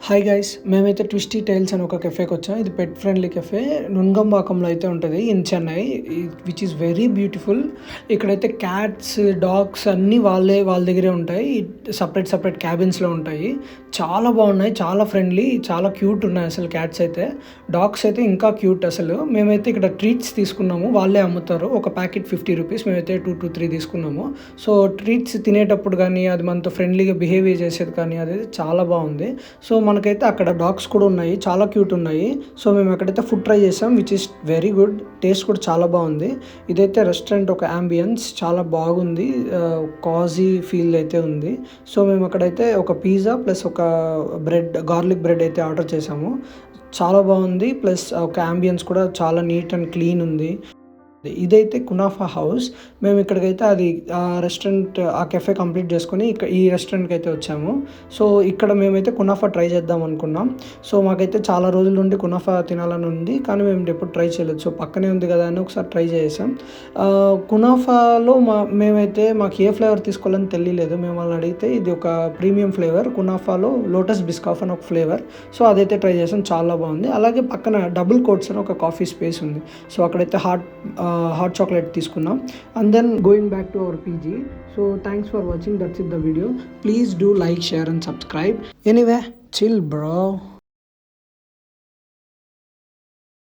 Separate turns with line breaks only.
Hi guys, మేమైతే twisty tiles అని ఒక కెఫేకి వచ్చాం. ఇది పెట్ ఫ్రెండ్లీ కెఫే నుంగంబాకంలో అయితే ఉంటుంది in Chennai, which is very beautiful. ఇక్కడైతే క్యాట్స్, డాగ్స్ అన్నీ వాళ్ళ దగ్గరే ఉంటాయి. సపరేట్ క్యాబిన్స్లో ఉంటాయి. చాలా బాగున్నాయి, చాలా ఫ్రెండ్లీ, చాలా క్యూట్ ఉన్నాయి. అసలు క్యాట్స్ అయితే, డాగ్స్ అయితే ఇంకా క్యూట్. అసలు మేమైతే ఇక్కడ ట్రీట్స్ తీసుకున్నాము, వాళ్ళే అమ్ముతారు. ఒక ప్యాకెట్ 50 రూపీస్, మేమైతే 2 to 3 తీసుకున్నాము. సో ట్రీట్స్ తినేటప్పుడు కానీ, అది మనతో ఫ్రెండ్లీగా బిహేవియర్ చేసేది కానీ, అది చాలా బాగుంది. సో మనకైతే అక్కడ డాగ్స్ కూడా ఉన్నాయి, చాలా క్యూట్ ఉన్నాయి. సో మేము అక్కడైతే ఫుడ్ ట్రై చేసాం, which is very good. Taste కూడా చాలా బాగుంది. ఇదైతే రెస్టారెంట్ ఒక అంబియన్స్ చాలా బాగుంది, కాజీ ఫీల్ అయితే ఉంది. సో మేము అక్కడైతే ఒక పిజ్జా ప్లస్ ఒక బ్రెడ్, గార్లిక్ బ్రెడ్ అయితే ఆర్డర్ చేసాము. చాలా బాగుంది. ప్లస్ ఒక అంబియన్స్ కూడా చాలా నీట్ అండ్ క్లీన్ ఉంది. ఇదైతే కునాఫా హౌస్. మేము ఇక్కడికైతే అది ఆ రెస్టారెంట్, ఆ కెఫే కంప్లీట్ చేసుకొని ఈ రెస్టారెంట్కి అయితే వచ్చాము. సో ఇక్కడ మేమైతే కునాఫా ట్రై చేద్దాం అనుకున్నాం. సో మాకైతే చాలా రోజుల నుండి కునాఫా తినాలని ఉంది, కానీ మేము ఎప్పుడు ట్రై చేయలేదు. సో పక్కనే ఉంది కదా అని ఒకసారి ట్రై చేసాం. కునాఫాలో మేమైతే మాకు ఏ ఫ్లేవర్ తీసుకోవాలని తెలియలేదు. మేము వాళ్ళని అడిగితే ఇది ఒక ప్రీమియం ఫ్లేవర్, కునాఫాలో లోటస్ బిస్కాఫ్ అని ఒక ఫ్లేవర్. సో అదైతే ట్రై చేసాం, చాలా బాగుంది. అలాగే పక్కన డబుల్ కోట్స్ అని ఒక కాఫీ స్పేస్ ఉంది. సో అక్కడైతే హాట్ చాక్లెట్ తీసుకున్నాం. And then going back to our PG. So thanks for watching, that's it the video. Please do like, share and subscribe. Anyway, chill bro.